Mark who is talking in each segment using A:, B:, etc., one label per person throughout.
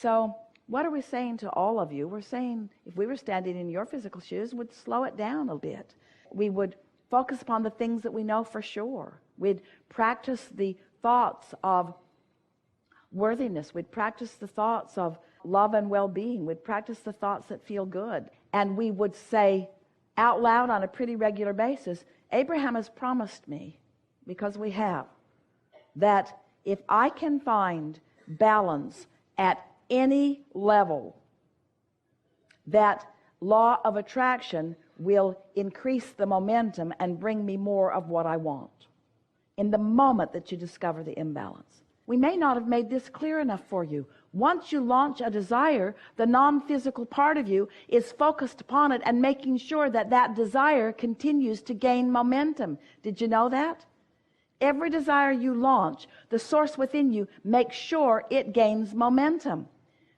A: So what are we saying to all of you? We're saying if we were standing in your physical shoes, we'd slow it down a bit. We would focus upon the things that we know for sure. We'd practice the thoughts of worthiness. We'd practice the thoughts of love and well-being. We'd practice the thoughts that feel good. And we would say out loud on a pretty regular basis, Abraham has promised me, because we have, that if I can find balance at any level, that law of attraction will increase the momentum and bring me more of what I want in the moment that you discover the imbalance. We may not have made this clear enough for you. Once you launch a desire, the non-physical part of you is focused upon it and making sure that that desire continues to gain momentum. Did you know that? Every desire you launch, the source within you makes sure it gains momentum.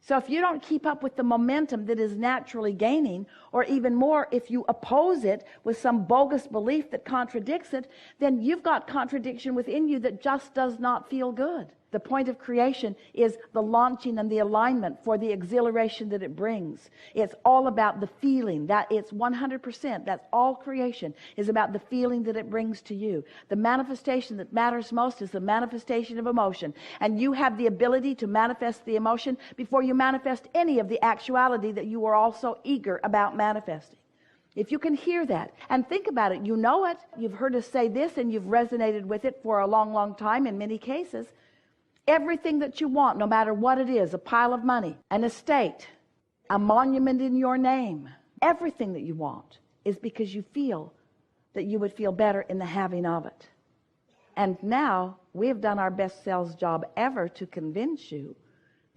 A: So if you don't keep up with the momentum that is naturally gaining, or even more, if you oppose it with some bogus belief that contradicts it, then you've got contradiction within you that just does not feel good. The point of creation is the launching and the alignment for the exhilaration that it brings. It's all about the feeling. That it's 100%. That's all creation is about the feeling that it brings to you. The manifestation that matters most is the manifestation of emotion. And you have the ability to manifest the emotion before you manifest any of the actuality that you are also eager about manifesting. If you can hear that and think about it, you know it. You've heard us say this and you've resonated with it for a long, long time in many cases. Everything that you want, no matter what it is, a pile of money, an estate, a monument in your name, everything that you want is because you feel that you would feel better in the having of it. And now we have done our best sales job ever to convince you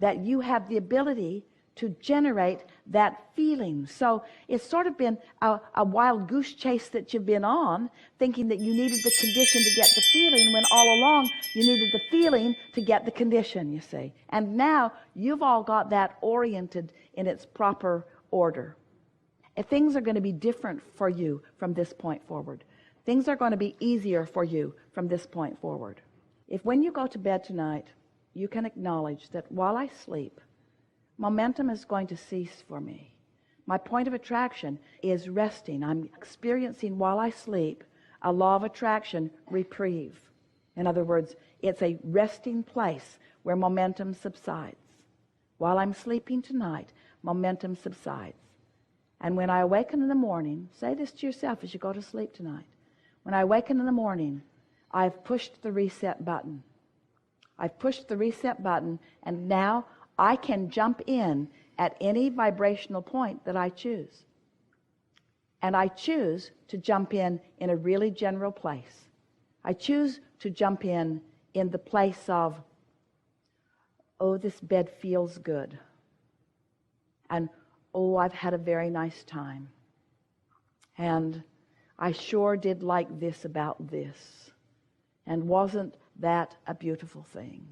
A: that you have the ability to generate that feeling. So it's sort of been a wild goose chase that you've been on, thinking that you needed the condition to get the feeling, when all along you needed the feeling to get the condition, you see. And now you've all got that oriented in its proper order. And things are going to be different for you from this point forward. Things are going to be easier for you from this point forward. If when you go to bed tonight, you can acknowledge that while I sleep, momentum is going to cease for me. My point of attraction is resting. I'm experiencing while I sleep a law of attraction reprieve. In other words, it's a resting place where momentum subsides. While I'm sleeping tonight, momentum subsides. And when I awaken in the morning, say this to yourself as you go to sleep tonight. When I awaken in the morning, I've pushed the reset button. I've pushed the reset button, and now I can jump in at any vibrational point that I choose. And I choose to jump in a really general place. I choose to jump in the place of, oh, this bed feels good. And, oh, I've had a very nice time. And I sure did like this about this. And wasn't that a beautiful thing?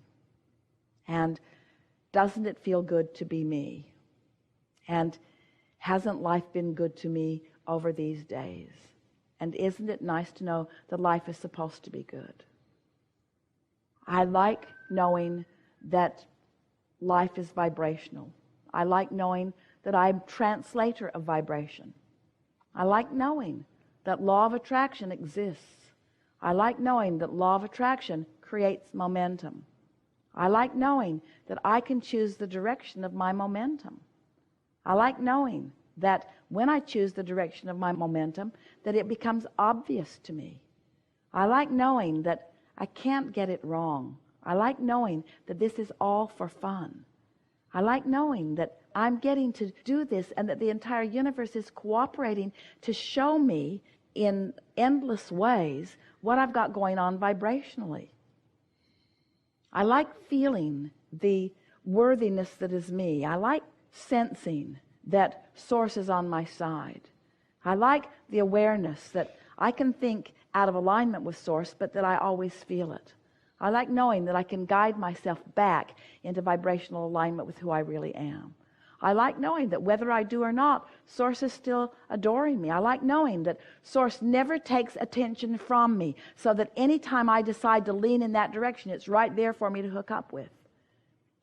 A: And doesn't it feel good to be me? And hasn't life been good to me over these days? And isn't it nice to know that life is supposed to be good? I like knowing that life is vibrational. I like knowing that I'm a translator of vibration. I like knowing that law of attraction exists. I like knowing that law of attraction creates momentum. I like knowing that I can choose the direction of my momentum. I like knowing that when I choose the direction of my momentum, that it becomes obvious to me. I like knowing that I can't get it wrong. I like knowing that this is all for fun. I like knowing that I'm getting to do this and that the entire universe is cooperating to show me in endless ways what I've got going on vibrationally. I like feeling the worthiness that is me. I like sensing that source is on my side. I like the awareness that I can think out of alignment with source, but that I always feel it. I like knowing that I can guide myself back into vibrational alignment with who I really am. I like knowing that whether I do or not, source is still adoring me. I like knowing that source never takes attention from me, so that anytime I decide to lean in that direction, it's right there for me to hook up with.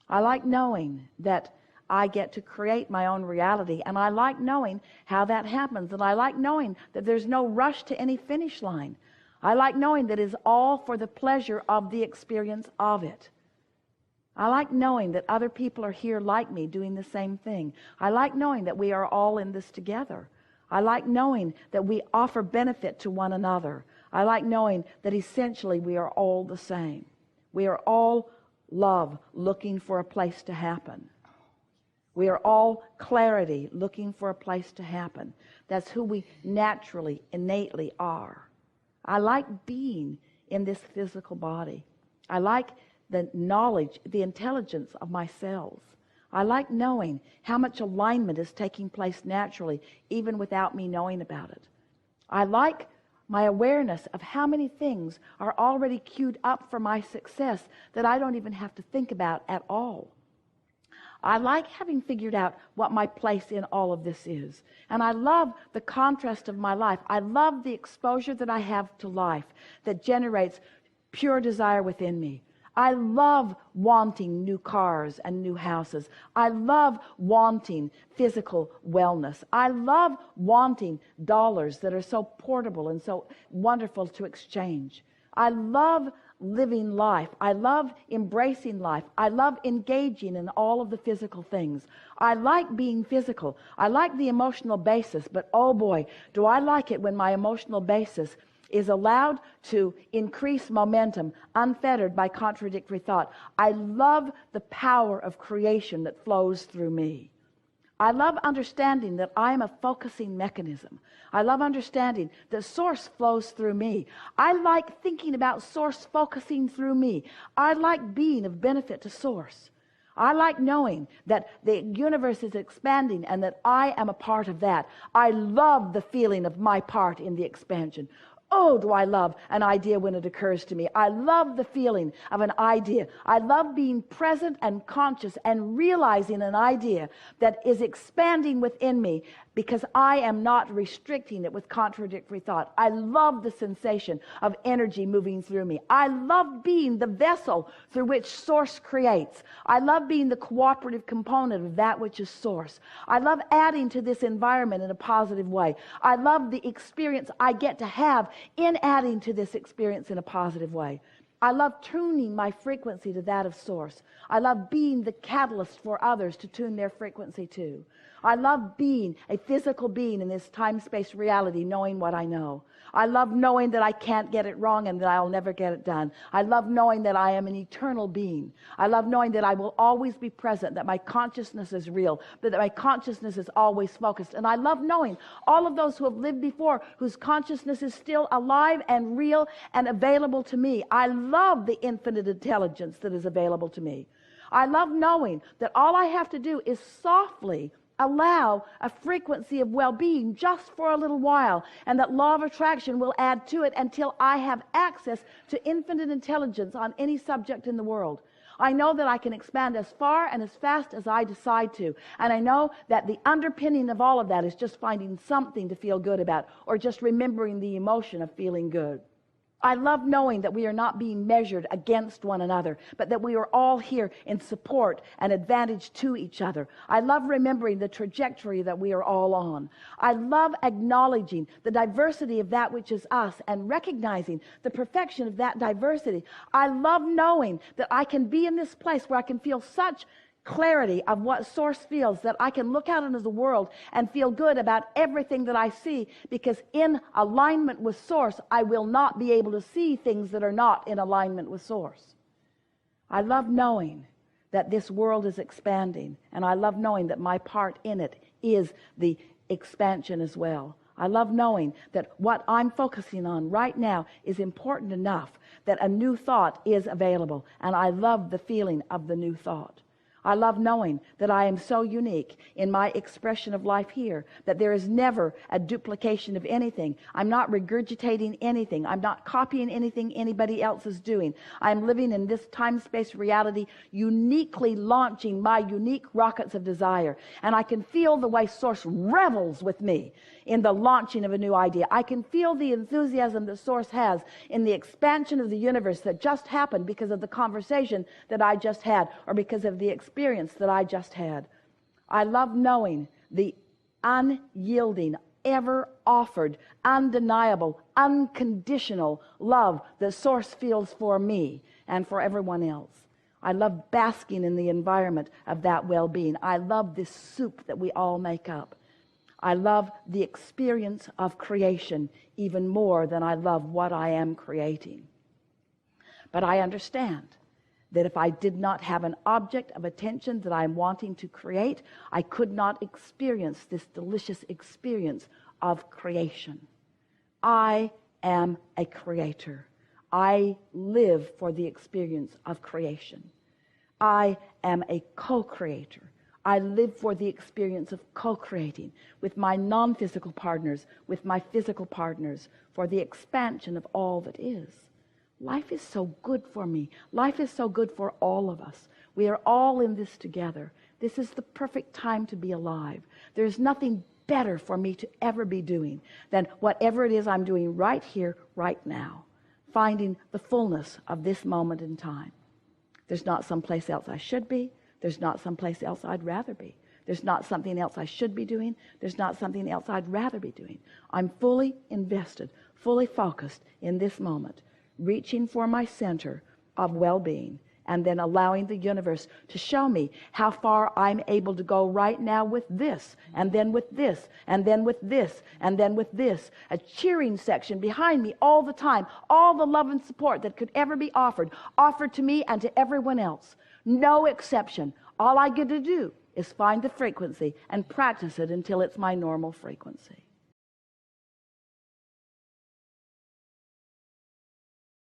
A: I like knowing that I get to create my own reality. And I like knowing how that happens. And I like knowing that there's no rush to any finish line. I like knowing that it is all for the pleasure of the experience of it. I like knowing that other people are here like me doing the same thing. I like knowing that we are all in this together. I like knowing that we offer benefit to one another. I like knowing that essentially we are all the same. We are all love looking for a place to happen. We are all clarity looking for a place to happen. That's who we naturally, innately are. I like being in this physical body. I like the knowledge, the intelligence of my cells. I like knowing how much alignment is taking place naturally, even without me knowing about it. I like my awareness of how many things are already queued up for my success that I don't even have to think about at all. I like having figured out what my place in all of this is. And I love the contrast of my life. I love the exposure that I have to life that generates pure desire within me. I love wanting new cars and new houses. I love wanting physical wellness. I love wanting dollars that are so portable and so wonderful to exchange. I love living life. I love embracing life. I love engaging in all of the physical things. I like being physical. I like the emotional basis, but oh boy, do I like it when my emotional basis is allowed to increase momentum, unfettered by contradictory thought. I love the power of creation that flows through me. I love understanding that I am a focusing mechanism. I love understanding that source flows through me. I like thinking about source focusing through me. I like being of benefit to source. I like knowing that the universe is expanding and that I am a part of that. I love the feeling of my part in the expansion. Oh, do I love an idea when it occurs to me. I love the feeling of an idea. I love being present and conscious and realizing an idea that is expanding within me because I am not restricting it with contradictory thought. I love the sensation of energy moving through me. I love being the vessel through which source creates. I love being the cooperative component of that which is source. I love adding to this environment in a positive way. I love the experience I get to have in adding to this experience in a positive way. I love tuning my frequency to that of source. I love being the catalyst for others to tune their frequency to. I love being a physical being in this time-space reality, knowing what I know. I love knowing that I can't get it wrong and that I'll never get it done. I love knowing that I am an eternal being. I love knowing that I will always be present, that my consciousness is real, that my consciousness is always focused. And I love knowing all of those who have lived before, whose consciousness is still alive and real and available to me. I love the infinite intelligence that is available to me. I love knowing that all I have to do is softly allow a frequency of well-being just for a little while, and that law of attraction will add to it until I have access to infinite intelligence on any subject in the world. I know that I can expand as far and as fast as I decide to, and I know that the underpinning of all of that is just finding something to feel good about, or just remembering the emotion of feeling good. I love knowing that we are not being measured against one another, but that we are all here in support and advantage to each other. I love remembering the trajectory that we are all on. I love acknowledging the diversity of that which is us and recognizing the perfection of that diversity. I love knowing that I can be in this place where I can feel such clarity of what source feels, that I can look out into the world and feel good about everything that I see, because in alignment with source, I will not be able to see things that are not in alignment with source. I love knowing that this world is expanding, and I love knowing that my part in it is the expansion as well. I love knowing that what I'm focusing on right now is important enough that a new thought is available, and I love the feeling of the new thought. I love knowing that I am so unique in my expression of life here that there is never a duplication of anything. I'm not regurgitating anything. I'm not copying anything anybody else is doing. I'm living in this time-space reality, uniquely launching my unique rockets of desire. And I can feel the way Source revels with me in the launching of a new idea. I can feel the enthusiasm that Source has in the expansion of the universe that just happened because of the conversation that I just had, or because of the experience that I just had. I love knowing the unyielding, ever offered, undeniable, unconditional love that Source feels for me and for everyone else. I love basking in the environment of that well-being. I love this soup that we all make up. I love the experience of creation even more than I love what I am creating. But I understand that if I did not have an object of attention that I'm wanting to create, I could not experience this delicious experience of creation. I am a creator. I live for the experience of creation. I am a co-creator. I live for the experience of co-creating with my non-physical partners, with my physical partners, for the expansion of all that is. Life is so good for me. Life is so good for all of us. We are all in this together. This is the perfect time to be alive. There's nothing better for me to ever be doing than whatever it is I'm doing right here, right now, finding the fullness of this moment in time. There's not someplace else I should be. There's not someplace else I'd rather be. There's not something else I should be doing. There's not something else I'd rather be doing. I'm fully invested, fully focused in this moment, reaching for my center of well-being, and then allowing the universe to show me how far I'm able to go right now with this, and then with this, and then with this, and then with this. A cheering section behind me all the time, all the love and support that could ever be offered to me and to everyone else. No exception. All I get to do is find the frequency and practice it until it's my normal frequency.